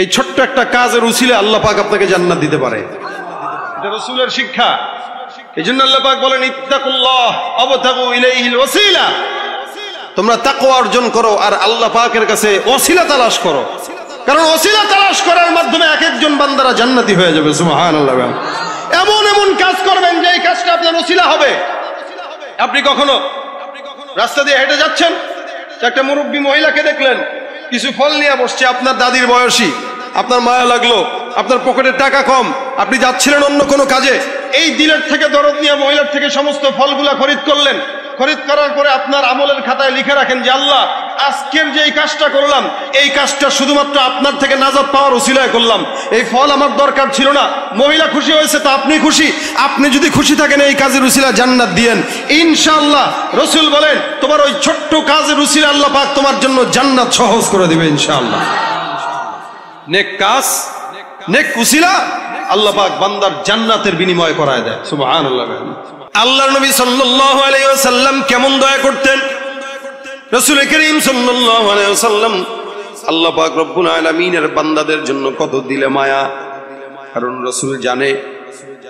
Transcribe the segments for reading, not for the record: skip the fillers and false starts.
এই ছোট্ট একটা কাজের উসিলে আল্লাহ পাক আপনাকে জান্নাত দিতে পারে। এটা রাসূলের শিক্ষা। এজন্য আল্লাহ পাক বলেন ইত্তাকুল্লাহ ওয়াবতাগু ইলাইহিল ওয়াসিলা, তোমরা তাকওয়া অর্জন করো আর আল্লাহ পাকের কাছে ওসিলা তালাশ করো, কারণ ওসিলা তালাশ করার মাধ্যমে এক একজন বান্দারা জান্নাতি হয়ে যাবে। সুবহানাল্লাহ। এমন এমন কাজ করবেন যে এই কাজটা আপনার ওসিলা হবে। আপনি কখনো রাস্তা দিয়ে হেঁটে যাচ্ছেন, একটা মুরব্বী মহিলাকে দেখলেন কিছু ফল নিয়ে বসছে, আপনার দাদির বয়সী, আপনার মায়া লাগলো, আপনার পকেটে টাকা কম, আপনি যাচ্ছিলেন অন্য কোনো কাজে, এই দিলের থেকে দরদ নিয়ে মহিলার থেকে সমস্ত ফলগুলা খরিদ করলেন। খরিদ করার পরে আপনার আমলের খাতায় লিখে রাখেন যে আল্লাহ, আজকের যে এই কাজটা করলাম এই কাজটা শুধুমাত্র আপনার থেকে নাজাত পাওয়ার উসিলায় করলাম, এই ফল আমার দরকার ছিল না। মহিলা খুশি হয়েছে তো আপনি খুশি। আপনি যদি খুশি থাকেন এই কাজের উসিলা জান্নাত দিয়েন ইনশাআল্লাহ। রাসূল বলেন তোমার ওই ছোট্ট কাজের উসিলা আল্লাহ পাক তোমার জন্য জান্নাত সহজ করে দিবে ইনশাআল্লাহ। নেক কাজ, নেক উসিলা আল্লাহ পাক বান্দার জান্নাতের বিনিময় করায় দেয়। সুবহানাল্লাহ। আল্লাহর নবী সাল্লাল্লাহু আলাইহি ওয়াসাল্লাম কেমন দয়া করতেন। রাসূল করিম সাল্লাল্লাহু আলাইহি ওয়াসাল্লাম আল্লাহ পাক রব্বুল আলামিনের বান্দাদের জন্য কত দিলে মায়া। কারণ রাসূল জানে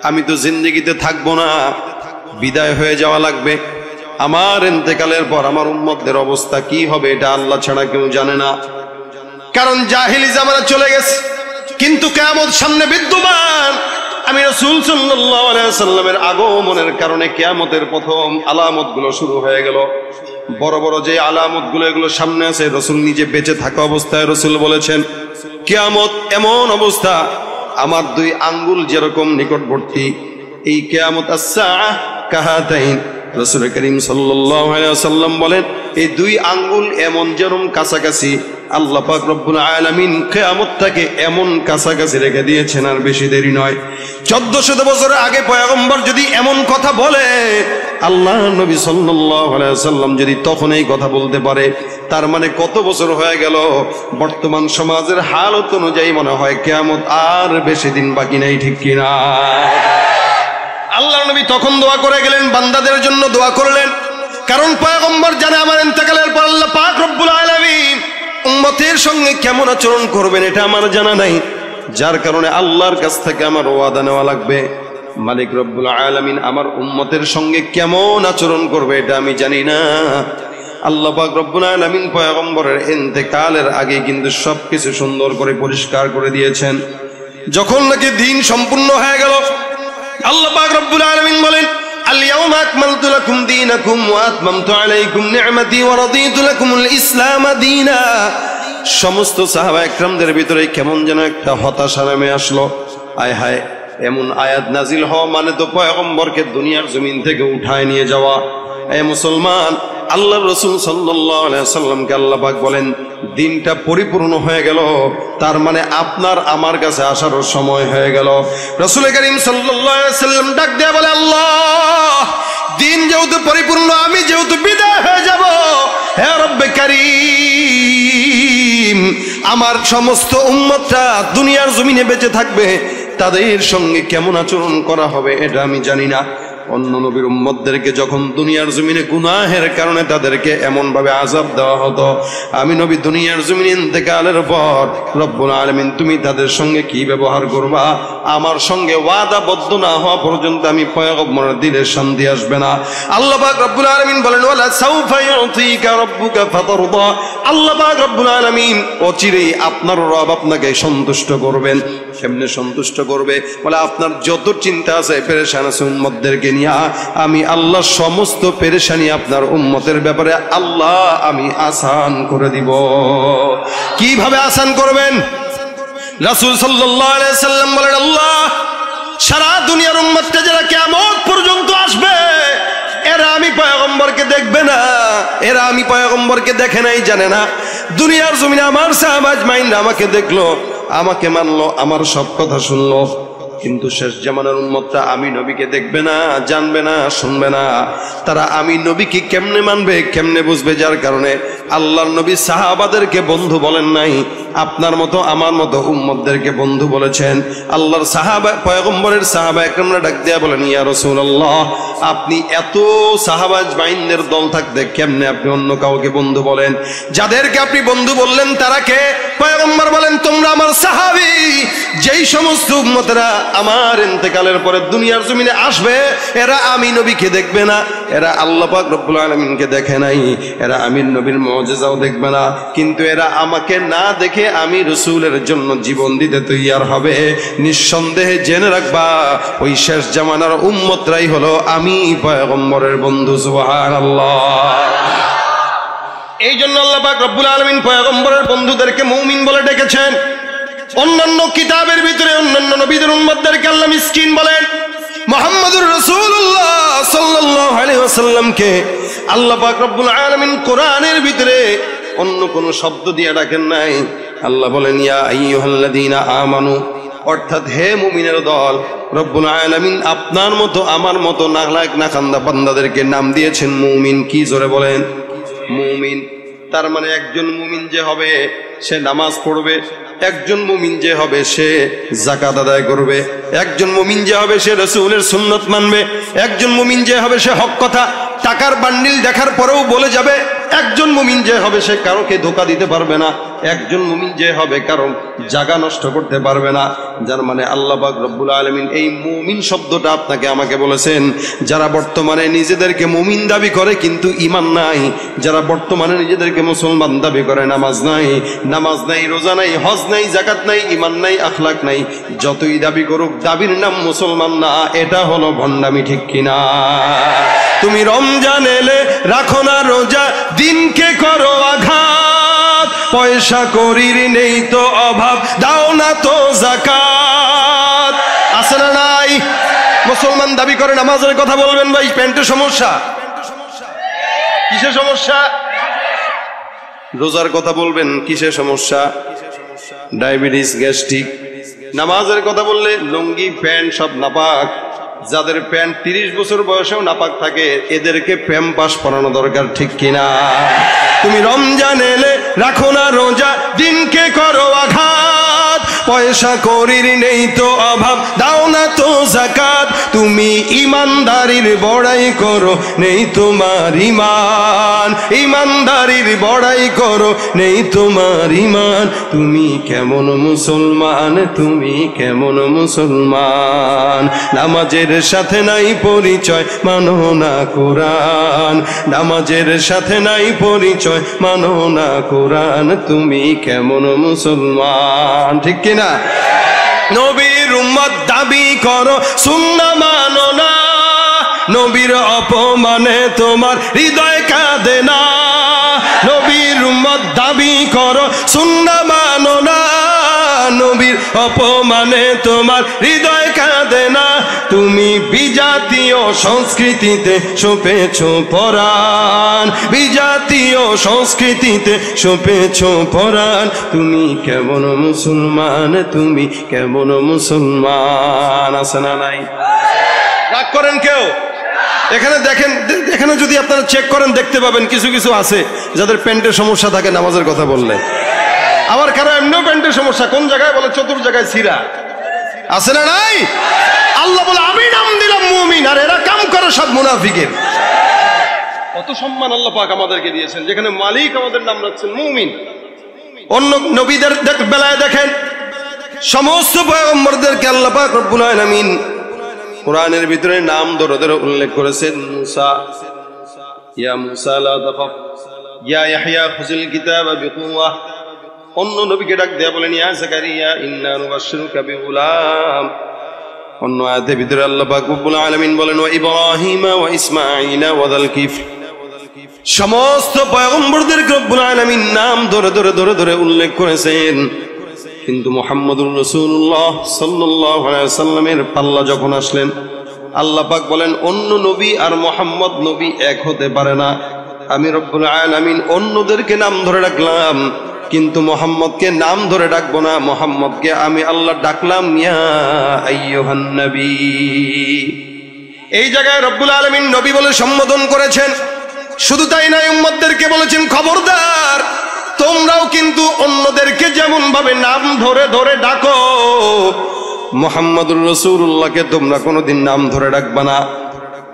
আমি তো জিন্দেগিতে থাকবো না, বিদায় হয়ে যাওয়া লাগবে। আমার ইন্তেকালের পর আমার উম্মতদের অবস্থা কি হবে এটা আল্লাহ ছাড়া কেউ জানে না। কারণ জাহিলি জামানা চলে গেছে, কিন্তু কিয়ামত সামনে বিদ্যমান। আমি রাসূল সাল্লাল্লাহু আলাইহি ওয়াসাল্লামের আগমনের কারণে কিয়ামতের প্রথম আলামতগুলো শুরু হয়ে গেল। বড় বড় যে আলামতগুলো এগুলো সামনে আছে, রাসূল নিজে বেঁচে থাকা অবস্থায় রাসূল বলেছেন কিয়ামত এমন অবস্থা আমার দুই আঙ্গুল যেরকম নিকটবর্তী, এই কিয়ামত আস-সাআহ কাহাতাইন। রাসূল করিম সাল্লাল্লাহু আলাইহি ওয়াসাল্লাম বলেন এই দুই আঙ্গুল এমন যেরকম কাছাকাছি, আল্লাহ পাক রব্বুল আলামিন কিয়ামতটাকে এমন কাছাকাছি রেখে দিয়েছেন। আর বেশি দেরি নয়, 1400 বছর আগে পয়গম্বর যদি এমন কথা বলে, আল্লাহ নবী সাল্লাল্লাহু আলাইহি ওয়াসাল্লাম যদি তখন এই কথা বলতে পারে, তার মানে কত বছর হয়ে গেল। বর্তমান সমাজের হালত অনুযায়ী মনে হয় কিয়ামত আর বেশি দিন বাকি নাই, ঠিক কিনা? আল্লাহ নবী তখন দোয়া করে গেলেন, বান্দাদের জন্য দোয়া করলেন। কারণ পয়গম্বর জানে আমার ইন্তেকালের পর আল্লাহ পাক রব্বুল আলামিন উম্মতের সঙ্গে কেমন আচরণ করবেন এটা আমার জানা নাই। যার কারণে আল্লাহর কাছ থেকে আমার ওয়াদা নেওয়া লাগবে। মালিক রব্বুল আলামিন আমার উম্মতের সঙ্গে কেমন আচরণ করবে এটা আমি জানি না। আল্লাহ পাক রব্বুল আলামিন পয়গম্বরের ইন্তেকালের আগে কিন্তু সবকিছু সুন্দর করে পরিষ্কার করে দিয়েছেন। যখন নাকি দিন সম্পূর্ণ হয়ে গেল, আল্লাহ পাক রব্বুল আলামিন বলেন আল-ইয়াওমা আকমালতু লাকুম দীনাকুম ওয়া আতমামতু আলাইকুম নি'মাতি ওয়া রাদিতু লাকুমুল ইসলাম দীনা। সমস্ত সাহাবা একরামদের ভিতরে কেমন যেন একটা হতাশা নেমে আসলো। আয় হায়, এমন আয়াত নাজিল হওয়া মানে তো পয়গম্বরকে দুনিয়ার জমিন থেকে উঠায় নিয়ে যাওয়া। এ মুসলমান, আল্লাহর রাসূল সাল্লাল্লাহু আলাইহি ওয়াসাল্লামকে আল্লাহ পাক বলেন দিনটা পরিপূর্ণ হয়ে গেল, তার মানে আপনার আমার কাছে আসার সময় হয়ে গেল। রাসূল করিম সাল্লাল্লাহু আলাইহি ওয়াসাল্লাম ডাক দিয়ে বলে আল্লাহ, দিন যেহেতু পরিপূর্ণ, আমি যেহেতু বিদায় হয়ে যাব, হে রব্বে কারীম, আমার সমস্ত উম্মতরা দুনিয়ার জমিনে বেঁচে থাকবে, তাদের সঙ্গে কেমন আচরণ করা হবে এটা আমি জানি না। অন্য নবীর উম্মতদেরকে যখন দুনিয়ার জমিনে গুনাহের কারণে তাদেরকে এমন ভাবে আযাব দেওয়া হতো, আমি নবী দুনিয়ার জমিনে ইন্তেকালের পর রব্বুল আলামিন তুমি তাদের সঙ্গে কি ব্যবহার করবা, আমার সঙ্গে ওয়াদাবদ্ধ না হওয়া পর্যন্ত আমি পয়গম্বরের দিলে শান্তি আসবে না। আল্লাহ পাক রব্বুল আলামিন বলেন ওয়ালা সাউফা ইউতিকা রাব্বুকা ফাতারদা। আল্লাহ পাক রব্বুল আলামিন অচিরেই আপনার রব আপনাকে সন্তুষ্ট করবেন। কেমনে সন্তুষ্ট করবে? বলে আপনার যত চিন্তা আছে, পেরেশান আছে উম্মতদেরকে নিয়ে, আমি আল্লাহ সমস্ত পেরেশানি আপনার উম্মতের ব্যাপারে আল্লাহ আমি আসান করে দিব। কিভাবে আসান করবেন? রাসূল সাল্লাল্লাহু আলাইহি সাল্লাম বলেন আল্লাহ সারা দুনিয়ার উম্মতটা যারা কিয়ামত পর্যন্ত আসবে, এরা আমি পয়গম্বরকে দেখবে না, এরা আমি পয়গম্বরকে দেখে নাই, জানে না। দুনিয়ার জমিনে আমার সাহাবা আজমাইন আমাকে দেখলো, আমাকে মানলো, আমার সব কথা শুনলো, কিন্তু শেষ জামানার উম্মতটা আমি নবীকে দেখবে না, জানবে না, শুনবে না। তারা আমি নবীকে কেমনে মানবে, কেমনে বুঝবে? যার কারণে আল্লাহর নবী সাহাবাদেরকে বন্ধু বলেন নাই, আপনার মতো আমার মতো উম্মতদেরকে বন্ধু বলেছেন। আল্লাহর সাহাবা পয়গম্বরের সাহাবা একরামরা ডাক দেয়া বলেন ইয়া রাসূলুল্লাহ, আপনি এত সাহাবা আজমাইনদের দল থাকতে কেমনে আপনি অন্য কাউকে বন্ধু বলেন? যাদেরকে আপনি বন্ধু বললেন তারা কে? পয়গম্বর বলেন তোমরা আমার সাহাবা। সমস্ত উম্মতেরা আমার ইন্তেকালের পরে দুনিয়ার জমিনে আসবে, এরা আমি নবীকে দেখবে না, এরা আল্লাহ পাক রব্বুল আলামিনকে দেখে নাই, এরা আমির নবীর মুজিজাও দেখবে না, কিন্তু এরা আমাকে না দেখে আমি রাসূলের জন্য জীবন দিতে তৈয়ার হবে। নিঃসন্দেহে জেনে রাখবা ওই শেষ জামানার উম্মতরাই হলো আমি পয়গম্বরের বন্ধু। সুবহানাল্লাহ। এই জন্য আল্লাহ পাক রব্বুল আলামিন পয়গম্বরের বন্ধুদেরকে মুমিন বলে ডেকেছেন। অন্যান্য কিতাবের ভিতরে অন্যান্য নবীদের উম্মতদেরকে আল্লাহ মিসকিন বলেন। মুহাম্মদুর রাসূলুল্লাহ সাল্লাল্লাহু আলাইহি ওয়াসাল্লামকে আল্লাহ পাক রব্বুল আলামিন কোরআনের ভিতরে অন্য কোন শব্দ দিয়ে ডাকেন নাই। আল্লাহ বলেন ইয়া আইয়ুহাল্লাযীনা আমানু, অর্থাৎ হে মুমিনের দল, রব্বুল আলামিন আপনার মতো আমার মতো নালায়েক নাখান্দা বান্দাদেরকে নাম দিয়েছেন মুমিন। কি জোরে বলেন মুমিন। তার মানে একজন মুমিন যে হবে সে নামাজ পড়বে, একজন মুমিন যে হবে সে যাকাত আদায় করবে, একজন মুমিন যে হবে সে রাসূলের সুন্নাত মানবে, একজন মুমিন যে হবে সে হক কথা টাকার বান্ডিল দেখার পরেও বলে যাবে, একজন মুমিন যে হবে সে কারোকে ধোঁকা দিতে পারবে না, একজন মুমিন যে হবে কারো জায়গা নষ্ট করতে পারবে না। যার মানে আল্লাহ পাক রব্বুল আলামিন এই মুমিন শব্দটা আপনাকে আমাকে বলেছেন যারা বর্তমানে নিজেদেরকে মুমিন দাবি করে কিন্তু ঈমান নাই, যারা বর্তমানে নিজেদেরকে মুসলমান দাবি করে নামাজ নাই, রোজা নাই, হজ নাই, যাকাত নাই, ঈমান নাই, আখলাক নাই, যতই দাবি করুক দাবির নাম মুসলমান না, এটা হলো ভণ্ডামি। ঠিক কিনা? তুমি রমজান এলে রাখো না রোজা, দিনকে করো আঘাত, পয়সা করির নেই তো অভাব, দাও না তো যাকাত। আছে না নাই? মুসলমান দাবি করে নামাজের কথা বলবেন ভাই, প্যান্টের সমস্যা, কিসের সমস্যা? রোজার কথা বলবেন, কিসের সমস্যা? Diabetes, gastric. নামাজের কথা বললে লুঙ্গি প্যান্ট সব নাপাক। যাদের প্যান্ট 30 বছর বয়সেও নাপাক থাকে এদেরকে প্যাম্পাস পরানো দরকার। ঠিক কিনা? তুমি রমজান এলে রাখো না রোজা, দিনকে করো আঘাত, পয়সা করির নেই তো অভাব, দাও না তো যাকাত। তুমি ইমানদারির বড়াই করো, নেই তোমার ঈমান, ইমানদারির বড়াই করো, নেই তোমার ঈমান। তুমি কেমন মুসলমান, তুমি কেমন মুসলমান? নামাজের সাথে নাই পরিচয়, মানো না কোরআন, নামাজের সাথে নাই পরিচয়, মানো না কোরআন। তুমি কেমন মুসলমান? ঠিক কিনা? নবীর উম্মত দাবি করো, সুন্নাহ মানো না, নবীর অপমানে তোমার হৃদয় কাঁদে না। নবীর উম্মত দাবি করো, সুন্নাহ মানো না, নবীর অপমানে তোমার হৃদয় কাঁদে না। তুমি বিজাতীয় সংস্কৃতিতে সঁপেছ পরাণ, বিজাতীয় সংস্কৃতিতে সঁপেছ পরাণ। তুমি কেমন মুসলমান, তুমি কেমন মুসলমান? আছে না নাই? রাগ করেন কেউ? এখানে দেখেন, এখানে যদি আপনারা চেক করেন দেখতে পাবেন কিছু কিছু আছে যাদের প্যান্টের সমস্যা থাকে নামাজের কথা বললে। আবার কারো এমনিও প্যান্টের সমস্যা, কোন জায়গায় বলে চতুর জায়গায় ছিঁড়া। আছে না নাই? আল্লাহ বলে আমি নাম দিলাম মুমিন, আর এরা কাম করে সব মুনাফিকের। কত সম্মান আল্লাহ পাক আমাদেরকে দিয়েছেন, যেখানে মালিক আমাদের নাম রাখছেন মুমিন। অন্য নবীদের বেলায় দেখেন সমস্ত পয়গম্বরদেরকে আল্লাহ পাক রব্বুল আলামিন কোরআনের ভিতরে নাম ধরে ধরে উল্লেখ করেছেন। মুসা, ইয়া মুসা লা তাখাফ, ইয়া ইয়াহইয়া খুযিল কিতাবা বিকুওয়া। অন্য নবীকে ডাক দেয়া বলেন ইয়া যাকারিয়া ইন্না নুবাশশিরুকা বিগুলাম। অন্য আয়াতের ভিতরে আল্লাহ পাক রব্বুল আলামিন বলেন ওয়া ইব্রাহিমা ওয়া ইসমাঈলা ওয়া যাল কিফল। সমস্ত পয়গম্বরদেরকে রব্বুল আলামিন নাম ধরে ধরে ধরে ধরে উল্লেখ করেছেন, কিন্তু মুহাম্মদুর রাসূলুল্লাহ সাল্লাল্লাহু আলাইহি ওয়াসাল্লামের পাল্লা যখন আসলেন আল্লাহ পাক বলেন অন্য নবী আর মুহাম্মদ নবী এক হতে পারে না। আমি রব্বুল আলামিন অন্যদেরকে নাম ধরে ডাকলাম কিন্তু মুহাম্মদকে নাম ধরে ডাকবো না। মুহাম্মদকে আমি আল্লাহ ডাকলাম ইয়া আইয়ুহান নবী। এই জায়গায় রব্বুল আলামিন নবী বলে সম্বোধন করেছেন। শুধু তাই নয়, উম্মতদেরকে বলেছেন খবরদার তোমরাও কিন্তু অন্যদেরকে যেমন ভাবে নাম ধরে ধরে ডাকো, মুহাম্মদুর রাসূলুল্লাহকে তোমরা কোনোদিন নাম ধরে ডাকবা না।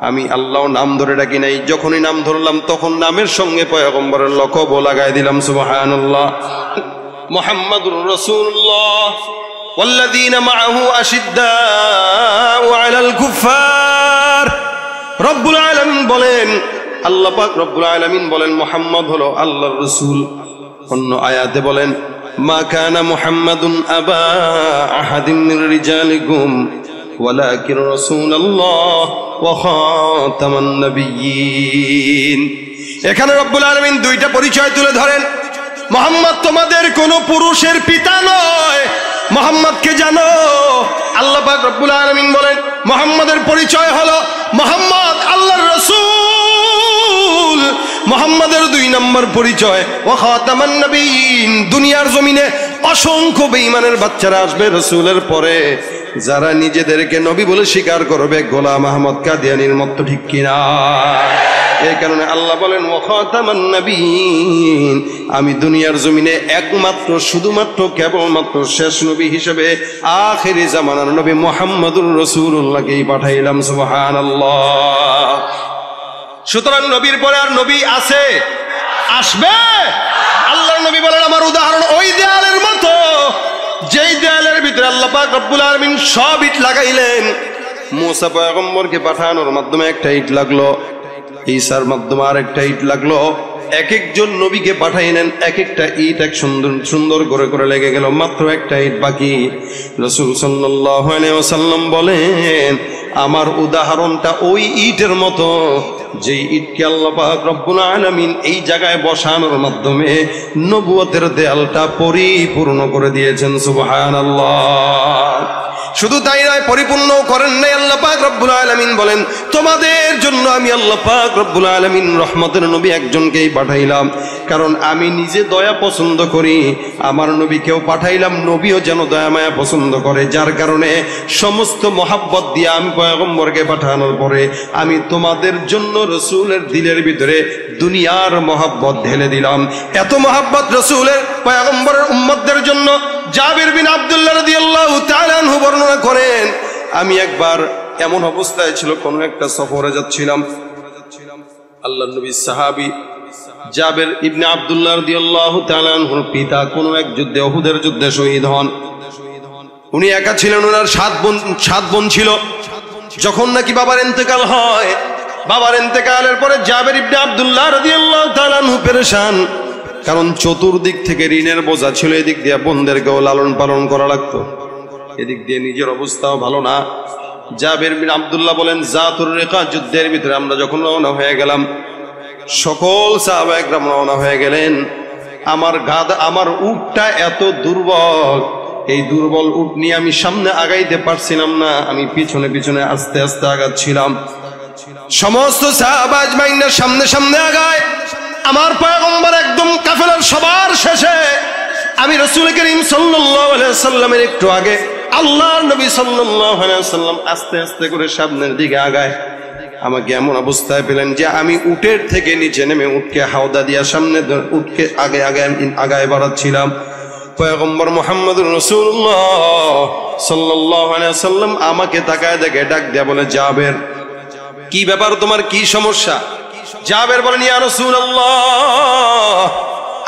আমি আল্লাহ নাম ধরে ডাকি নাই, যখনই নাম ধরলাম তখন নামের সঙ্গে পয়গম্বরের লকব লাগাই দিলাম। সুবহানাল্লাহ। মুহাম্মদুর রাসূলুল্লাহ ওয়াল্লাযীনা মাআহু আশিদ্দাউ আলাল কুফফার। রব্বুল আলামিন বলেন, আল্লাহ পাক রব্বুল আলামিন বলেন মুহাম্মদ হলো আল্লাহর রাসূল। অন্য আয়াতে বলেন মা কানা মুহাম্মাদুন আবা আহাদিন মির রিজালিকুম ওয়ালাকিন রাসূলুল্লাহ ওয়া খাতামান নাবিয়্যিন। এখানে রব্বুল আলামিন দুইটা পরিচয় তুলে ধরেন। মুহাম্মদ তোমাদের কোন পুরুষের পিতা নয়, মুহাম্মদকে জানো। আল্লাহ পাক রব্বুল আলামিন বলেন মুহাম্মদের পরিচয় হলো মুহাম্মদ আল্লাহর রাসূল। মুহাম্মদের 2 নম্বর পরিচয় ওয়া খাতামান নবিয়্যিন। দুনিয়ার জমিনে অসংখ্য বেঈমানের বাচ্চারা আসবে রাসূলের পরে, যারা নিজেদেরকে নবী বলে স্বীকার করবে, গোলাম আহমদ কাদিয়ানীর মতো, ঠিক কিনা? এই কারণে আল্লাহ বলেন ওয়া খাতামান নবিয়্যিন, আমি দুনিয়ার জমিনে একমাত্র শুধুমাত্র কেবলমাত্র শেষ নবী হিসেবে আখিরি জামানার নবী মুহাম্মদুর রাসূলুল্লাহকেই পাঠাইলাম। সুবহানাল্লাহ। সুতরাং নবীর পরে আর নবী আছে, আসবে। আল্লাহর নবী বলেন আমার উদাহরণ ওই দেয়ালের মতো, যেই দেয়ালের ভিতরে আল্লাহ পাক রব্বুল আলামিন সব ইট লাগাইলেন। মুসা পয়গম্বরকে পাঠানোর মাধ্যমে একটা ইট লাগলো, ঈসার মাধ্যমে আরেকটা ইট লাগলো। এক একজন নবীকে পাঠাইলেন, এক একটা ইট এক সুন্দর সুন্দর করে করে লেগে গেল, মাত্র একটা ইট বাকি। রাসূল সাল্লাল্লাহু আলাইহি ওয়াসাল্লাম বলেন আমার উদাহরণটা ওই ইটের মতো, যেই ইটকে আল্লাহ পাক রব্বুল আলামিন এই জায়গায় বসানোর মাধ্যমে নবুয়তের দেয়ালটা পরিপূর্ণ করে দিয়েছেন। সুবহানাল্লাহ। শুধু তাই নয়, পরিপূর্ণ করেন নাই। আল্লাহ পাক রব্বুল আলামিন বলেন তোমাদের জন্য আমি আল্লাহ পাক রব্বুল আলামিন রহমতের নবী একজনকেই পাঠাইলাম, কারণ আমি নিজে দয়া পছন্দ করি। আমার নবীকেও পাঠাইলাম, নবীও যেন দয়া মায়া পছন্দ করে, যার কারণে সমস্ত মহাব্বত দিয়ে আমি পয়গম্বরকে পাঠানোর পরে আমি তোমাদের জন্য রাসূলের দিলের ভিতরে দুনিয়ার মহাব্বত ঢেলে দিলাম। এত মহাব্বত রাসূলের পয়গম্বরের উম্মতদের জন্য। জাবির বিন আব্দুল্লাহ রাদিয়াল্লাহু তাআলা আনহু বর্ণনা করেন আমি একবার এমন অবস্থায় ছিল, কোন একটা সফরে যাচ্ছিলাম। আল্লাহর নবীর সাহাবী জাবির ইবনে আব্দুল্লাহ রাদিয়াল্লাহু তাআলা আনহুর পিতা কোন এক যুদ্ধে, উহুদের যুদ্ধে শহীদ হন। উনি একা ছিলেন, ওনার 7 বোন ছিল। যখন নাকি বাবার ইন্তেকাল হয়, বাবার ইন্তেকালের পরে জাবির ইবনে আব্দুল্লাহ রাদিয়াল্লাহু তাআলা আনহু পেরেশান, কারণ চতুর্দিক থেকে ঋণের বোঝা ছিল। এদিক দিয়ে বোনদেরকেও লালন পালন করা লাগতো, এদিক দিয়ে নিজের অবস্থাও ভালো না। জাবির বিন আব্দুল্লাহ বলেন জাতুর রিকা যুদ্ধের ভিতরে আমরা যখন রওনা হয়ে গেলাম, সকল সাহাবায়ে কেরাম রওনা হয়ে গেলেন। আমার উটটা এত দুর্বল, এই দুর্বল উট নিয়ে আমি সামনে আগাইতে পারছিলাম না, আমি পিছনে পিছনে আস্তে আস্তে আগাচ্ছিলাম। সমস্ত সাহাবা আজমাইনরা সামনে সামনে আগায়, আমার পয়গম্বর একদম কাফেলার সবার শেষে। আমি রাসূল করিম সাল্লাল্লাহু আলাইহি ওয়াসাল্লামের একটু আগে, আল্লাহর নবী সাল্লাল্লাহু আলাইহি ওয়াসাল্লাম আস্তে আস্তে করে সামনের দিকে আগায়। আমাকে এমন অবস্থায় পেলেন যে আমি উটের থেকে নিচে নেমে উটকে হাওদা দিয়া সামনে উটকে আগে আগে আগায় বাড়াচ্ছিলাম। পয়গম্বর মুহাম্মদুর রাসূলুল্লাহ সাল্লাল্লাহু আলাইহি ওয়াসাল্লাম আমাকে তাকায় দেখে ডাক দেয়া বলে জাবের, কি ব্যাপার, তোমার কি সমস্যা? জাবের বলেন ইয়া রাসূলুল্লাহ,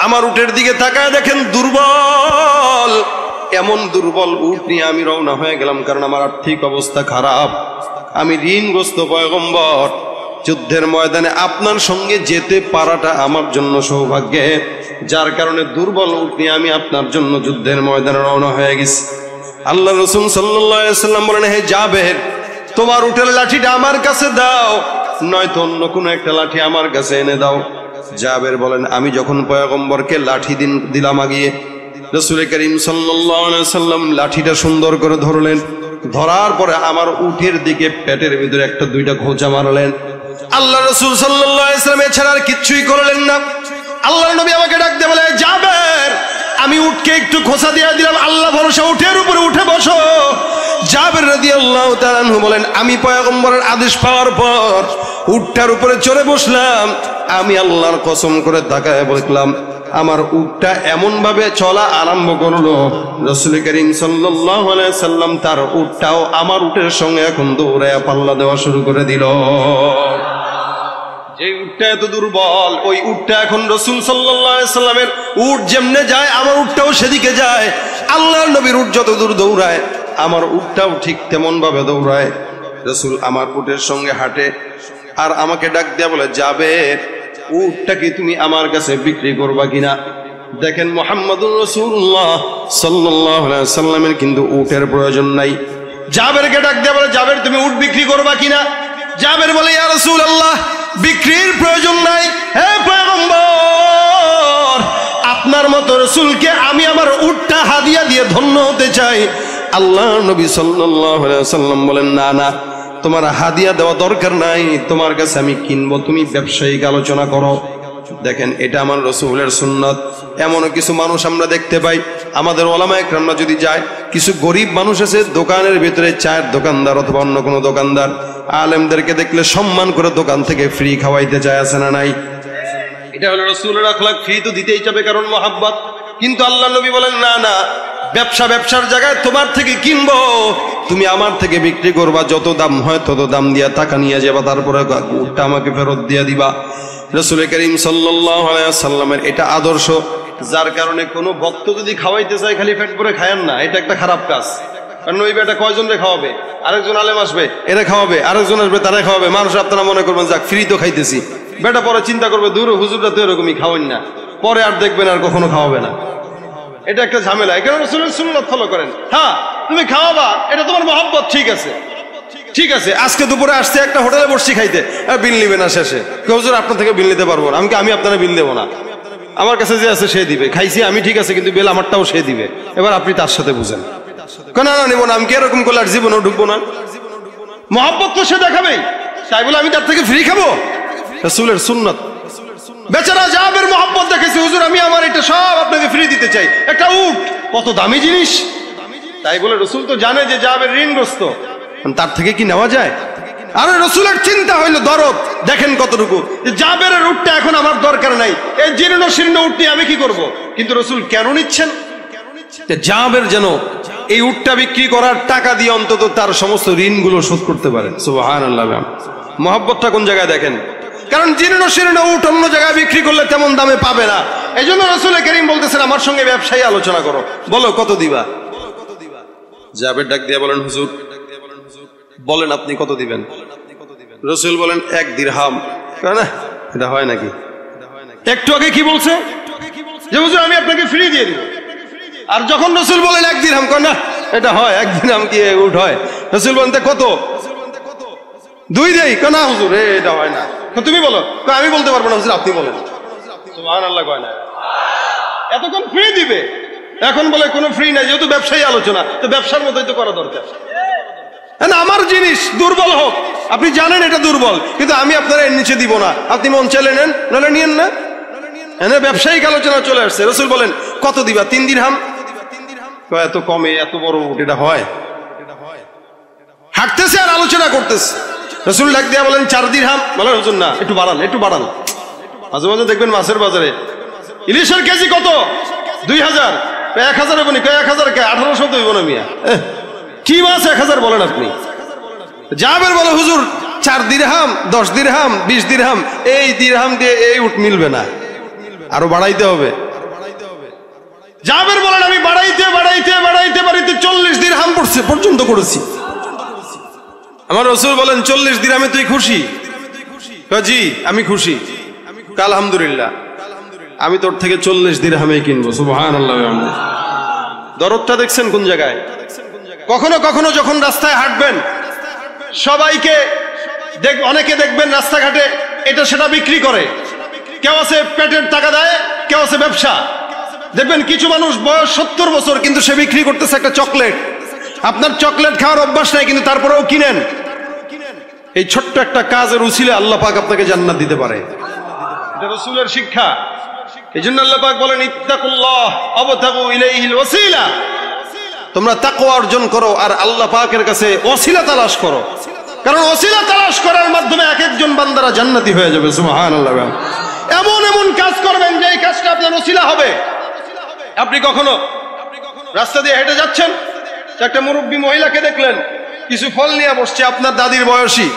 আমার উটের দিকে তাকায় দেখেন দুর্বল। এমন দুর্বল উট নিয়ে আমি রওনা হয়ে গেলাম, কারণ আমার আর্থিক অবস্থা খারাপ, আমি ঋণগ্রস্ত পয়গম্বর। যুদ্ধের ময়দানে আপনার সঙ্গে যেতে পারাটা আমার জন্য সৌভাগ্যে, যার কারণে দুর্বল উট নিয়ে আমি আপনার জন্য যুদ্ধের ময়দানে রওনা হয়ে গেছি। আল্লাহ রাসূল সাল্লাল্লাহু আলাইহি ওয়াসাল্লাম বলেন হে জাবের, তোমার উটের লাঠিটা আমার কাছে দাও, নয়তো অন্য কোনো একটা লাঠি আমার কাছে এনে দাও। জাবের বলেন আমি যখন পয়গম্বরকে লাঠি দিলাম আগিয়ে, রাসূল করিম সাল্লাল্লাহু আলাইহি ওয়াসাল্লাম লাঠিটা সুন্দর করে ধরলেন। ধরার পরে আমার উটের দিকে পেটের ভিতরে একটা দুইটা খোঁচা মারলেন। আল্লাহ রাসূল সাল্লাল্লাহু আলাইহি ওয়াসাল্লাম এছাড়া আর কিচ্ছুই করলেন না। আল্লাহর নবী আমাকে ডাক দিয়ে বলে জাবের, আমি উটকে একটু খোঁচা দিয়ে দিলাম, আল্লাহ ভরসা উটের উপরে উঠে বসো। জাবের রাদিয়াল্লাহু তাআলা আনহু বলেন আমি পয়গম্বরের আদেশ পাওয়ার পর উটটার উপরে চড়ে বসলাম। আমি আল্লাহর কসম করে তাকায় বললাম, আমার উটটা এমন ভাবে চলা আরম্ভ করলো, রাসূল করিম সাল্লাল্লাহু আলাইহি সাল্লাম তার উটটাও আমার উটের সঙ্গে এখন দৌড়ায় পাল্লা দেওয়া শুরু করে দিল। যে উটটা এত দুর্বল, ওই উটটা এখন রাসূল সাল্লাল্লাহু আলাইহি সাল্লামের উট যেমনে যায় আমার উটটাও সেদিকে যায়। আল্লাহর নবীর উট যত দূর দৌড়ায় আমার উটটাও ঠিক তেমন ভাবে দৌড়ায়। রাসূল আমার উটের সঙ্গে হাঁটে আর আমাকে ডাক দেয়া বলে, যাবে উটটা কি তুমি আমার কাছে বিক্রি করবা কিনা? দেখেন মুহাম্মদুর রাসূলুল্লাহ সাল্লাল্লাহু আলাইহি ওয়াসাল্লামের কিন্তু উটের প্রয়োজন নাই। জাবেরকে ডাক দেয়া বলে, জাবের তুমি উট বিক্রি করবা কিনা? জাবের বলে, ইয়া রাসূলুল্লাহ বিক্রির প্রয়োজন নাই। হে পয়গম্বর, আপনার মতো রাসূলকে আমি আমার উটটা হাদিয়া দিয়ে ধন্য হতে চাই। আল্লাহর নবী সাল্লাল্লাহু আলাইহি ওয়াসাল্লাম বলেন, না না, তোমার হাদিয়া দেওয়া দরকার নাই, তোমার কাছে আমি কিনবো, তুমি ব্যবসায়িক আলোচনা করো। দেখেন এটা আমার রাসূলের সুন্নাত। এমনও কিছু মানুষ আমরা দেখতে পাই, আমাদের ওলামায়ে কেরামরা যদি যায়, কিছু গরিব মানুষ আছে দোকানের ভিতরে, চায়ের দোকানদার অথবা অন্য কোনো দোকানদার, আলেমদেরকে দেখলে সম্মান করে দোকান থেকে ফ্রি খাওয়াইতে চায়, আছে না নাই? এটা হলো রাসূলের আখলাক। ফ্রি তো দিতেই যাবে, কারণ মহাব্বত। কিন্তু আল্লাহ নবী বলেন, না না, ব্যবসার জায়গায় তোমার থেকে কিনবো, তুমি আমার থেকে বিক্রি করবা, যত দাম হয় তত দাম দিয়া টাকা নিয়ে যাবা, তারপরে উটটা আমাকে ফেরত দিয়ে দিবা। রাসূল করিম সাল্লাল্লাহু আলাইহি ওয়াসাল্লামের এটা আদর্শ, যার কারণে কোনো ভক্ত যদি খাওয়াইতে চায় খালি পেট ভরে খায়েন না, এটা একটা খারাপ কাজ। কারণ ওই বেটা কয়জনরে খাওয়াবে? আরেকজন আলেম আসবে, এরা খাওয়াবে, আরেকজন আসবে, তারা খাওয়াবে। মানুষ আপনারা মনে করবেন যাক ফ্রি তো খাইতেছি, বেটা পরে চিন্তা করবে দূর হুজুররা তো এরকমই খাওয়ান না, পরে আর দেখবেন আর কখনো খাওয়াবে না। এটা একটা ঝামেলা। এখানে রাসূলের সুন্নাত ফলো করেন। হ্যাঁ তুমি খাওয়াবা, এটা তোমার মহব্বত, ঠিক আছে ঠিক আছে। আজকে দুপুরে আসছে একটা হোটেলে বসছি খাইতে, বিল নিবে না শেষে, হুজুর আপনার থেকে বিল নিতে পারবো না। আমি আপনারা বিল দেবো না, আমার কাছে যে আছে সে দিবে। খাইছি আমি, ঠিক আছে, কিন্তু বিল আমারটাও সে দিবে। এবার আপনি তার সাথে বুঝেন, না না নেবো না, আমি কি এরকম করলে আর জীবনেও ঢুকবো না। মহব্বত তো সে দেখাবেই, তাই বলে আমি তার থেকে ফ্রি খাবো? রাসূলের সুন্নাত। বেচারা জাবের মহব্বত দেখেছে, হুজুর আমি আমার এটা সব আপনাকে ফ্রি দিতে চাই। একটা উট কত দামি জিনিস, তাই বলে রাসূল তো জানে যে জাবের ঋণগ্রস্ত, তার থেকে কি নেওয়া যায়? আরে রাসূলের চিন্তা হইলো দরদ, দেখেন কতটুকু, যে জাবেরের উটটা এখন আমার দরকার নাই, এই জীর্ণ শীর্ণ উটটি আমি কি করব? কিন্তু রাসূল কেন নিচ্ছেন? জাবের যেন এই উটটা বিক্রি করার টাকা দিয়ে অন্তত তার সমস্ত ঋণগুলো শোধ করতে পারে। সুবহানাল্লাহ। মহব্বতটা কোন জায়গায় দেখেন, কারণ জীর্ণ শীর্ণ উট অন্য জায়গায় বিক্রি করলে তেমন দামে পাবে না। এই জন্য রাসূল করিম বলতেছেন, আমার সঙ্গে ব্যবসায়ী আলোচনা করো, বলো কত দিবা? জাবের ডাক দিয়ে বলেন, হুজুর বলেন আপনি কত দিবেন? রাসূল বলেন 1 দিরহাম। না এটা হয় নাকি? একটু আগে কি বলছে যে হুজুর আমি আপনাকে ফ্রি দিয়ে দিব, আর যখন রাসূল বলেন 1 দিরহাম, না এটা হয় 1 দিরহাম কি উট হয়? রাসূল বলেন কত? 2 দেই। না হুজুর এটা হয় না, তুমি বলো। আমি বলতে পারবো না হুজুর, আপনি বলেন। সুবহানাল্লাহ কয় না, এতক্ষণ ফ্রি দিবে, এখন বলে কোনো ফ্রি নাই, যেহেতু ব্যবসায়ী আলোচনা, তো ব্যবসার মতোই তো করা দরকার। আমার জিনিস দুর্বল হোক, আপনি জানেন এটা দুর্বল, কিন্তু আমি আপনারা এর নিচে দিব না, আপনি মন চাইলে নেন, নাহলে নিয়েন না। ব্যবসায়িক আলোচনা চলে আসছে। রাসূল বলেন কত দিবা? 3 দিরহাম। এত কমে এত বড় এটা হয়? হাঁটতেছে আর আলোচনা করতেছে। রাসূল ডাক দিয়া বলেন 4 দিরহাম। বলেন হুজুর না, একটু বাড়ান, একটু বাড়ান। মাঝে মাঝে দেখবেন মাছের বাজারে ইলিশের কেজি কত? 2000। 1000 হবে না, 1000 কে 1800 তো হইব না মিয়া। কি মাছ 1000 বলেন আপনি? জাবের বলে হুজুর 4 দিরহাম, 10 দিরহাম, 20 দিরহাম, এই দিরহাম দিয়ে এই উট মিলবে না, আরো বাড়াইতে হবে। জাবের বলেন আমি বাড়াইতে বাড়াইতে বাড়াইতে বাড়াইতে 40 দিরহাম পর্যন্ত করেছি। আমার রাসূল বলেন 40 দিরহামে তুই খুশি? জি আমি খুশি। আলহামদুলিল্লাহ, আমি তোর থেকে 40 দিরহামে কিনবো। সুবহানাল্লাহ। দরদটা দেখছেন কোন জায়গায়? কখনো কখনো যখন রাস্তায় হাঁটবেন, সবাইকে অনেকে দেখবেন রাস্তাঘাটে এটা সেটা বিক্রি করে, কেউ আছে পেটের টাকা দেয়, কেউ আছে ব্যবসা। দেখবেন কিছু মানুষ বয়স 70 বছর, কিন্তু সে বিক্রি করতেছে একটা চকলেট। আপনার চকলেট খাওয়ার অভ্যাস নাই, কিন্তু তারপরেও কিনেন। এই ছোট্ট একটা কাজের উসিলে আল্লাহ পাক আপনাকে জান্নাত দিতে পারে। এটা রাসূলের শিক্ষা। এই জন্য আল্লাহ পাক বলেন ইত্তাকুল্লাহ ওয়াবতাগু ইলাইহিল ওয়াসিলা, তোমরা তাকওয়া অর্জন করো আর আল্লাহ পাকের কাছে ওসিলা তালাশ করো, কারণ ওসিলা তালাশ করার মাধ্যমে এক একজন বান্দারা জান্নাতি হয়ে যাবে। সুবহানাল্লাহ। এমন এমন কাজ করবেন যে এই কাজটা আপনার ওসিলা হবে। আপনি কখনো রাস্তা দিয়ে হেঁটে যাচ্ছেন, একটা মুরব্বী মহিলাকে দেখলেন কিছু ফল নিয়ে বসছে, আপনার দাদির বয়সী,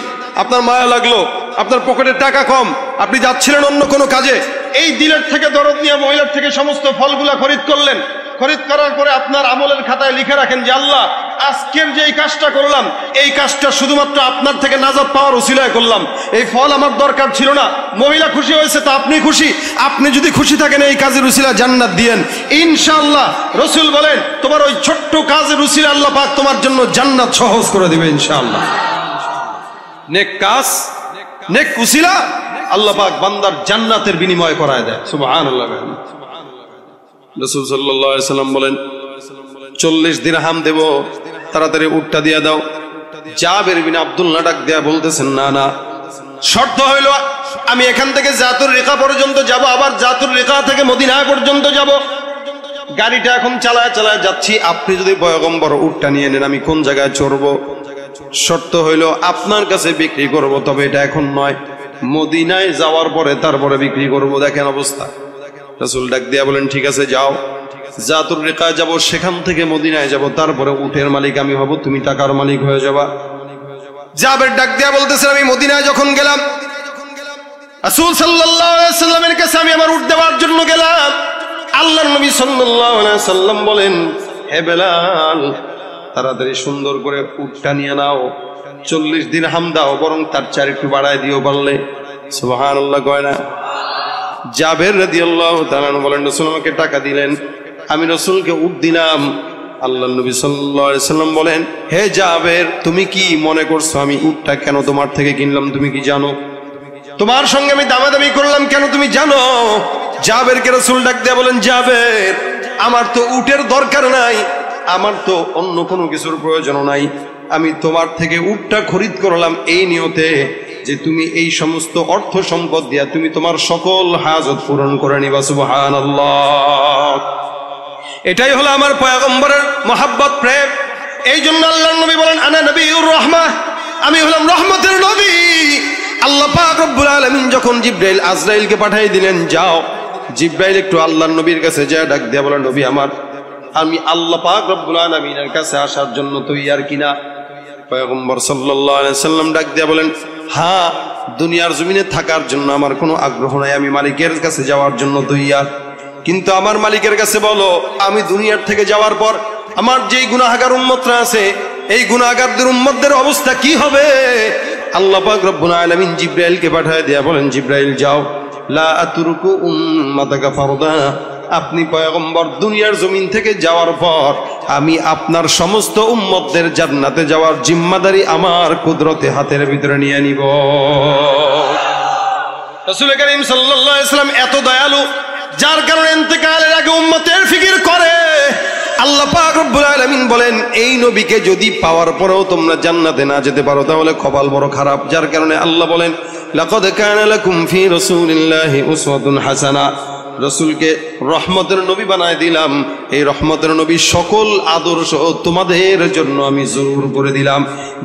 আপনার মায়া লাগলো, আপনার পকেটের টাকা কম, আপনি যাচ্ছিলেন অন্য কোনো কাজে, এই দিলের থেকে দরদ নিয়ে মহিলার থেকে সমস্ত ফলগুলা খরিদ করলেন, খরিদ করার পরে আপনার আমলের খাতায় লিখে রাখেন যে আল্লাহ, আজকের যে এই কাজটা করলাম, এই কাজটা শুধুমাত্র আপনার থেকে নাজাত পাওয়ার উসিলায় করলাম। এই ফল আমার দরকার ছিল না। মহিলা খুশি হয়েছে তো আপনি খুশি। আপনি যদি খুশি থাকেন এই কাজের উসিলা জান্নাত দিয়েন ইনশাআল্লাহ। রাসূল বলেন তোমার ওই ছোট্ট কাজের উসিলা আল্লাহ পাক তোমার জন্য জান্নাত সহজ করে দিবে ইনশাআল্লাহ। নেক কাজ, নেক উসিলা আল্লাহ পাক বান্দার জান্নাতের বিনিময় করায় দেয়। সুবহানাল্লাহ। রাসূল সাল্লাল্লাহু আলাইহি সাল্লাম বলেন 40 দিরহাম দেব, তাড়াতাড়ি উটটা দিয়ে দাও। জাবের বিন আব্দুল্লাহ ডাক দেয়া বলতেছেন না না, শর্ত হইল আমি এখান থেকে জাতুর রিকা পর্যন্ত যাব, আবার জাতুর রিকা থেকে মদিনা পর্যন্ত যাব। গাড়িটা এখন চালায় চালায় যাচ্ছি, আপনি যদি পয়গম্বর উটটা নিয়ে নেন আমি কোন জায়গায় চড়বো? শর্ত হইল আপনার কাছে বিক্রি করব, তবে এটা এখন নয়, মদিনায় যাওয়ার পরে তারপরে বিক্রি করব। দেখেন অবস্থা। রাসূল ডাক দিয়া বলেন ঠিক আছে যাও, জাতুর রিকায় যাব, সেখান থেকে মদিনায় যাব, তারপরে উটের মালিক আমি হব, তুমি টাকার মালিক হয়ে যাবা। জাবের ডাক দিয়া বলতেছেন আমি মদিনায় যখন গেলাম, রাসূল সাল্লাল্লাহু আলাইহি সাল্লামের কাছে আমি আমার উট দেওয়ার জন্য গেলাম। আল্লাহর নবী সাল্লাল্লাহু আলাইহি সাল্লাম বলেন হে বেলাল, তাড়াতাড়ি সুন্দর করে উটটা নিয়ে নাও, 40 দিরহাম দাও, বরং তার চার একটু বাড়ায় দিও পারলে। সুবহানাল্লাহ কয় না? জাবের রাদিয়াল্লাহু তাআলা বলেন রাসূল আমাকে টাকা দিলেন, আমি রাসূলকে উট দিলাম। আল্লাহর নবী সাল্লাল্লাহু আলাইহি সাল্লাম বলেন হে জাবের, তুমি কি মনে করছো আমি উটটা কেন তোমার থেকে কিনলাম তুমি কি জানো? তোমার সঙ্গে আমি দামাদামি করলাম কেন তুমি জানো? জাবেরকে রাসূল ডাক দিয়ে বলেন জাবের, আমার তো উটের দরকার নাই, আমার তো অন্য কোনো কিছুর প্রয়োজন নাই, আমি তোমার থেকে উটটা খরিদ করলাম এই নিয়তে যে তুমি এই সমস্ত অর্থ সম্পদ দিয়া তুমি তোমার সকল হাজত পূরণ করে নিবা। সুবহানাল্লাহ। এটাই হলো আমার পয়গম্বরের মহব্বত, প্রেম। এই জন্য আল্লাহর নবী বলেন আনা নবিয়ুর রাহমাহ, আমি হলাম রহমতের নবী। আল্লাহ পাক রব্বুল আলামিন যখন জিবরাইল আজরাইলকে পাঠিয়ে দিলেন যাও, জিবরাইল একটু আল্লাহর নবীর কাছে যায় ডাক দিয়া বলেন নবী আমার, আমি আল্লাহ পাক রব্বুল আলামিনের কাছে আসার জন্য তৈয়ার কিনা? পয়গম্বর সাল্লাল্লাহু আলাইহি সাল্লাম ডাক দিয়া বলেন হ্যাঁ, দুনিয়ার জমিনে থাকার জন্য আমার কোনো আগ্রহ নাই, আমি মালিকের কাছে যাওয়ার জন্য তৈয়ার। কিন্তু আমার মালিকের কাছে বলো আমি দুনিয়ার থেকে যাওয়ার পর আমার যেই গুনাহগার উম্মতরা আছে এই গুনাহগারদের উম্মতদের অবস্থা কি হবে? আল্লাহ পাক রব্বুল আলামিন জিবরাইলকে পাঠিয়ে দেয়া বলেন জিবরাইল যাও, লা আতরুকু উম্মাতাকা ফারদা, আপনি পয়গম্বর দুনিয়ার জমিন থেকে যাওয়ার পর আমি আপনার সমস্ত উম্মতদের জান্নাতে যাওয়ার জিম্মাদারি আমার কুদরতে হাতের ভিতরে নিয়ে নিব। রাসূল করিম সাল্লাল্লাহু আলাইহি ওয়াসাল্লাম এত দয়ালু, যার কারণে ইন্তেকালের আগে উম্মতের ফিকির করে। আল্লাহ পাক রব্বুল আলামিন বলেন এই নবীকে যদি পাওয়ার পরেও তোমরা জান্নাতে না যেতে পারো তাহলে কপাল বড় খারাপ। যার কারণে আল্লাহ বলেন লাকাদ কানা লাকুম ফি রাসূলিল্লাহি উসওয়াতুন হাসানাহ, রাসূলকে রহমতের নবী বানায় দিলাম। এই রহমতের নবী সকল আদর্শ তোমাদের জন্য আমি জরুর করে দিলাম।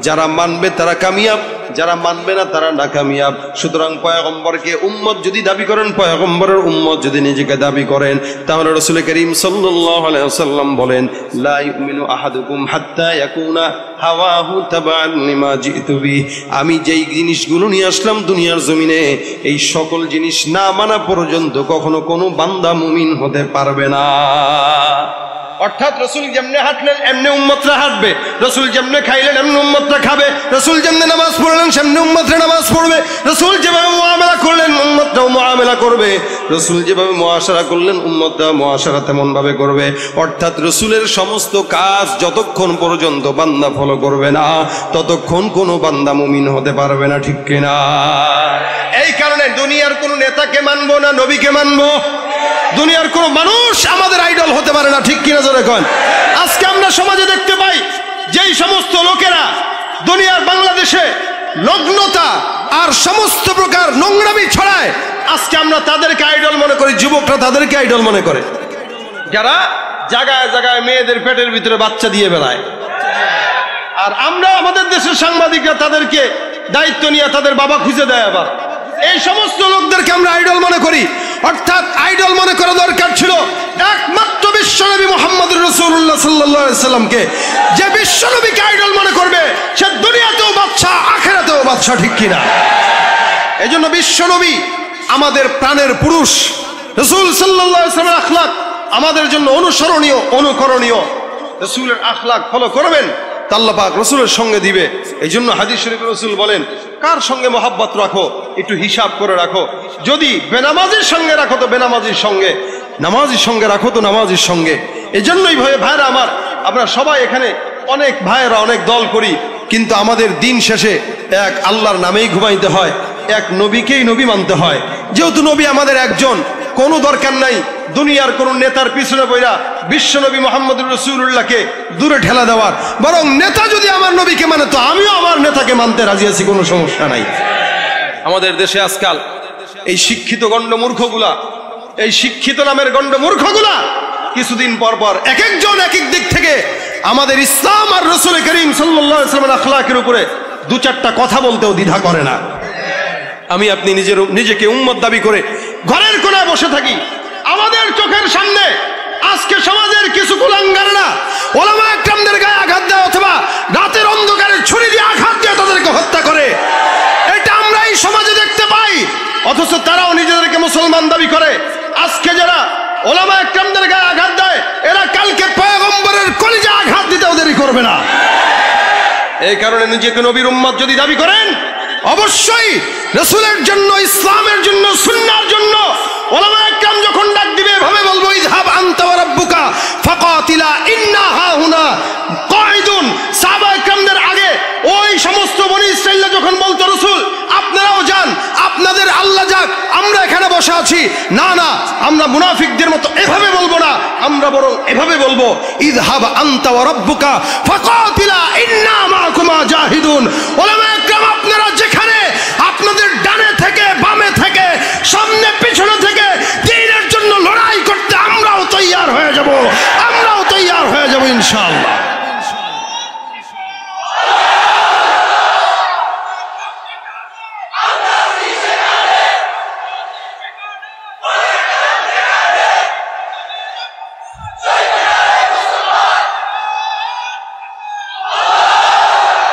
যারা মানবে তারা কামিয়াব, যারা মানবে না তারা নাকামিয়াব। সুতরাং পয়গম্বরকে উম্মত যদি দাবি করেন, পয়গম্বরের উম্মত যদি নিজেকে দাবি করেন, তাহলে রাসূল করিম সাল্লাল্লাহু আলাইহি ওয়াসাল্লাম বলেন লা ইউমিনু আহাদুকুম হাত্তা ইয়াকুনা হাওয়াহু তাবান লিমা জিতু বি, আমি যেই জিনিসগুলো নিয়ে আসলাম দুনিয়ার জমিনে এই সকল জিনিস না মানা পর্যন্ত কখনো কোনো বান্দা মুমিন হতে পারবে না। অর্থাৎ রাসূল যেমনে হাঁটলেন এমনি উম্মতরা হাঁটবে, রাসূল যেমনে খাইলেন এমনি উম্মতরা খাবে, রাসূল যেমনে নামাজ পড়লেন সেমনি উম্মতরা নামাজ পড়বে, রাসূল যেভাবে মুআমালা করলেন উম্মতরাও মুআমালা করবে, রাসূল যেভাবে মুআশারা করলেন উম্মতরা মুআশারা তেমন ভাবে করবে। অর্থাৎ রাসূলের সমস্ত কাজ যতক্ষণ পর্যন্ত বান্দা ফলো করবে না ততক্ষণ কোনো বান্দা মুমিন হতে পারবে না, ঠিক কিনা? এই কারণে দুনিয়ার কোনো নেতাকে মানবো না, নবীকে মানবো। দুনিয়ার কোনো মানুষ আমাদের আইডল হতে পারে না, ঠিক কিনা জোরে কোন? আজকে আমরা সমাজে দেখতে পাই যেই সমস্ত লোকেরা দুনিয়ার বাংলাদেশে নগ্নতা আর সমস্ত প্রকার নোংরামি ছড়ায়, আজকে আমরা তাদেরকে আইডল মনে করি, যুবকরা তাদেরকে আইডল মনে করে, যারা জায়গায় জায়গায় মেয়েদের পেটের ভিতরে বাচ্চা দিয়ে বেড়ায়। আর আমরা আমাদের দেশের সাংবাদিকরা তাদেরকে দায়িত্ব নিয়ে তাদের বাবা খুঁজে দেয়। আবার এই সমস্ত লোকদেরকে আমরা আইডল মনে করি। অর্থাৎ আইডল মনে করা দরকার ছিল একমাত্র বিশ্বনবী মুহাম্মদুর রাসূলুল্লাহ সাল্লাল্লাহু আলাইহি সাল্লামকে। যে বিশ্বনবীকে আইডল মনে করবে সে দুনিয়াতেও বাদশা, আখিরাতেও বাদশা, ঠিক কিনা? এজন্য বিশ্বনবী আমাদের প্রাণের পুরুষ। রাসূল সাল্লাল্লাহু আলাইহি সাল্লামের আখলাক আমাদের জন্য অনুসরণীয়, অনুকরণীয়, রাসূলের আখলাক ফলো করবেন, তা আল্লাহ পাক রাসূলের সঙ্গে দিবে। এই জন্য হাদিস শরীফে রাসূল বলেন, কার সঙ্গে মহাব্বত রাখো একটু হিসাব করে রাখো। যদি বেনামাজির সঙ্গে রাখো তো বেনামাজির সঙ্গে, নামাজির সঙ্গে রাখো তো নামাজির সঙ্গে। এই জন্যই ভাইরা আমার, আমরা সবাই এখানে অনেক ভাইয়েরা অনেক দল করি, কিন্তু আমাদের দিন শেষে এক আল্লাহর নামেই ঘুমাইতে হয়, এক নবীকেই নবী মানতে হয়। যেহেতু নবী আমাদের একজন, কোনো দরকার নাই দুনিয়ার কোন নেতার পিছনে বইরা বিশ্ব নবী মুহাম্মদুর রাসূলুল্লাহকে দূরে ঠেলা দেওয়ার। বরং নেতা যদি আমার নবীকে মানে তো আমিও আমার নেতাকে মানতে রাজি আছি, কোনো সমস্যা নাই। আমাদের দেশে আজকাল এই শিক্ষিত গণ্ডমূর্খগুলা, এই শিক্ষিত নামের গণ্ডমূর্খগুলা কিছুদিন পর পর এক একজন এক এক দিক থেকে আমাদের ইসলাম আর রাসূল করিম সাল্লাল্লাহু আলাইহি ওয়াসাল্লামের আখলাকের উপরে দু চারটা কথা বলতেও দ্বিধা করে না। আমি আপনি নিজেকে উম্মত দাবি করে ঘরের কোনায় বসে থাকি, আমাদের চোখের সামনে আজকে সমাজের কিছু কুলাঙ্গাররা ওলামা একরামদের গায়ে আঘাত দেয় অথবা রাতের অন্ধকারে ছুরি দিয়ে আঘাত দিয়ে তাদেরকে হত্যা করে, এটা আমরা এই সমাজে দেখতে পাই। অথচ তারাও নিজেদেরকে মুসলমান দাবি করে। আজকে যারা ওলামা একরামদের গায়ে আঘাত দেয়, এরা কালকে পয়গম্বরের কলিজা আঘাত দিতেও দেরি করবে না। এই কারণে নিজেকে নবীর উম্মত যদি দাবি করেন, অবশ্যই রাসূলের জন্য, ইসলামের জন্য, সুন্নাহর জন্য ওলামা একরাম যখন ডাক দিবে এভাবে বলবো, ইযহাব আনতা ওয়া রাব্বুকা ফাকাতিলা ইন্না হাহুনা কাঈদুন। সাহাবা একরামদের আগে ওই সমস্ত বনি ইসরাঈলরা যখন বলতো, রাসূল আপনারাও যান, আপনাদের আল্লাহ যাক, আমরা এখানে বসে আছি, না না, আমরা মুনাফিকদের মতো এভাবে বলবো না, আমরা বরং এভাবে বলবো, ইযহাব আনতা ওয়া রাব্বুকা ফাকাতিলা ইন্না মাআকুমা জাহিদুন। ওলামা একরাম আপনারা যেখানে আপনাদের ডানে থেকে বামে থেকে সামনে পিছনে থেকে দ্বীনের জন্য লড়াই করতে আমরাও তৈয়ার হয়ে যাব, আমরাও তৈয়ার হয়ে যাব ইনশাআল্লাহ।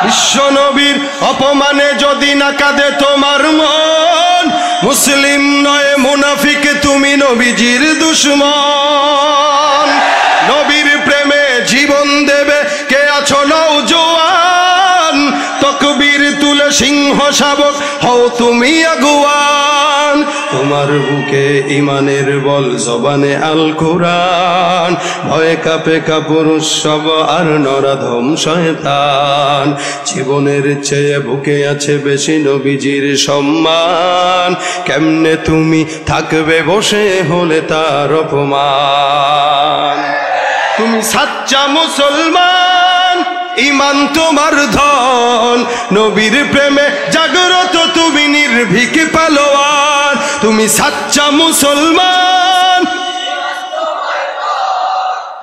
বিশ্ব নবীর অপমানে যদি না কাঁদে তোমার মন, মুসলিম নয় মুনাফিক তুমি নবীজির দুশমন। নবীর প্রেমে জীবন দেবে কে আছো নওজোয়ান, তকবীর তুলে সিংহ শাবক হও তুমি আগুয়ান। তোমার বুকে ইমানের বল, জবানে আল কুরআন, ভয়ে কাঁপে কাপুরুষ সব আর নরাধম শয়তান। জীবনের চেয়ে বুকে আছে বেশি নবীজির সম্মান, কেমনে তুমি থাকবে বসে হলে তার অপমান। তুমি সাচ্চা মুসলমান, ইমান তোমার ধন, নবীর প্রেমে জাগ্রত তুমি নির্ভীক পালোয়ান। তুমি সাচ্চা মুসলমান,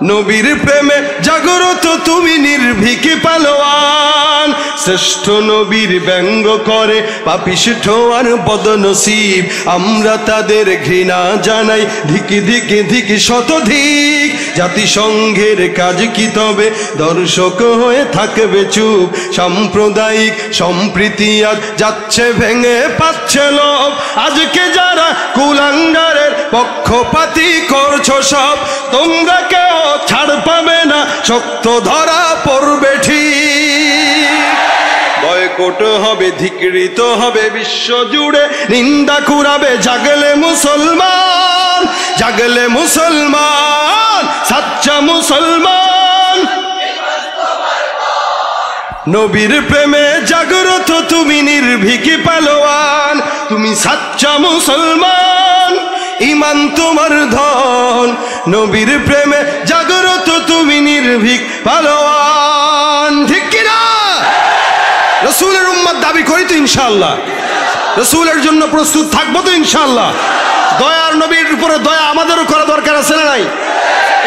নবীর প্রেমে জাগ্রত তুমি নির্ভীক পালোয়ান। শ্রেষ্ঠ নবীর ব্যঙ্গ করে পাপিষ্ঠ আর বদনসিব, আমরা তাদের ঘৃণা জানাই ধিকি ধিকি ধিকি শতধিক। জাতিসংঘের কাজ কি তবে দর্শক হয়ে থাকবে চুপ, সাম্প্রদায়িক সম্প্রীতি আজ যাচ্ছে ভেঙে পাচ্ছে লোভ। আজকে যারা কুলাঙ্গারের পক্ষপাতী করছো সব, তোমরা কেউ ছাড় পাবে না, শক্ত ধরা পড়বে ঠিক। বয়কট হবে, ধিকৃত হবে বিশ্ব জুড়ে, নিন্দা কুড়াবে জাগলে মুসলমান, জাগলে মুসলমান, সাচ্চা মুসলমান। নবীর প্রেমে জাগ্রত তুমি নির্ভীক পালোয়ান। তুমি সাচ্চা মুসলমান, ইমান তোমার ধন, নবীর প্রেমে জাগ্রত তুমি নির্ভীক পালোয়ান। ঠিক কিনা? রাসূলের উম্মত দাবি করি তো ইনশাআল্লাহ, রাসূলের জন্য প্রস্তুত থাকবো তো ইনশাআল্লাহ। দয়ার নবীর উপরে দয়া আমাদেরও করা দরকার আছে না নাই?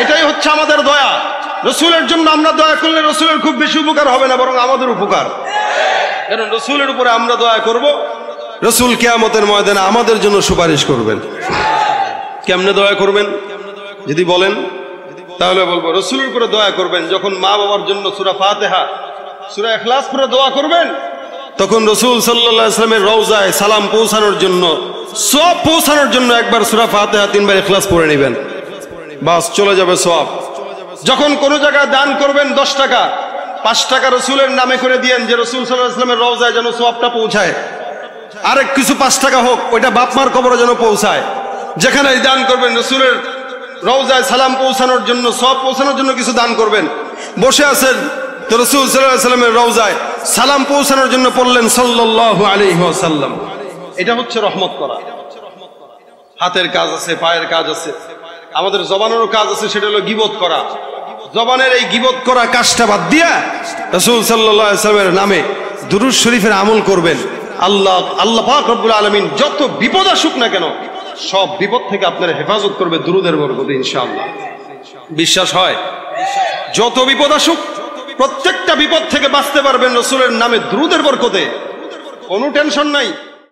এটাই হচ্ছে আমাদের দয়া। রাসূলের জন্য আমরা দয়া করলে রাসূলের খুব বেশি উপকার হবে না, বরং আমাদের উপকার। কারণ রাসূলের উপরে আমরা দয়া করব, রাসূল কিয়ামতের ময়দানে আমাদের জন্য সুপারিশ করবেন। কেমনে দয়া করবেন যদি বলেন, তাহলে বলবো রাসূলের উপরে দয়া করবেন যখন মা বাবার জন্য সূরা ফাতিহা, সূরা ইখলাস পড়ে দোয়া করবেন, তখন রাসূল সাল্লাল্লাহু আলাইহি ওয়াসাল্লামের রওজায় সালাম পৌঁছানোর জন্য, সওয়াব পৌঁছানোর জন্য একবার সূরা ফাতিহা 3 বার ইখলাস পড়ে নেবেন। বাস চলে যাবে সওয়াব। যখন কোনো জায়গায় দান করবেন 10 টাকা, 5 টাকা রসুলের নামে করে দিয়েন, যে রসুল সাল্লাল্লাহু আলাইহি ওয়াসাল্লামের রওজায় যেন সওয়াবটা পৌঁছায়। আরেক কিছু 5 টাকা হোক, ওইটা বাপ মার কবরে যেন পৌঁছায়। যেখানে দান করবেন রসুলের রওজায় সালাম পৌঁছানোর জন্য, সওয়াব পৌঁছানোর জন্য কিছু দান করবেন। বসে আছেন তো রসুল সাল্লাল্লাহু আলাইহি ওয়াসাল্লামের রওজায় সালাম পৌঁছানোর জন্য পড়লেন সাল্লাল্লাহু আলাইহি ওয়াসাল্লাম। এটা হচ্ছে রহমত করা। হাতের কাজ আছে, পায়ের কাজ আছে, আমাদের জবানেরও কাজ আছে, সেটা হলো গীবত করা। জবানের এই গীবত করা কাজটা বাদ দিয়া রাসূল সাল্লাল্লাহু আলাইহি ওয়াসাল্লামের নামে দুরূদ শরীফের আমল করবেন। আল্লাহ পাক রব্বুল আলামিন যত বিপদ আসুক না কেন, সব বিপদ থেকে আপনার হেফাজত করবে দুরূদের বরকতে ইনশাআল্লাহ। বিশ্বাস হয়? যত বিপদ আসুক, প্রত্যেকটা বিপদ থেকে বাঁচতে পারবেন রাসূলের নামে দুরূদের বরকতে। কোনো টেনশন নাই।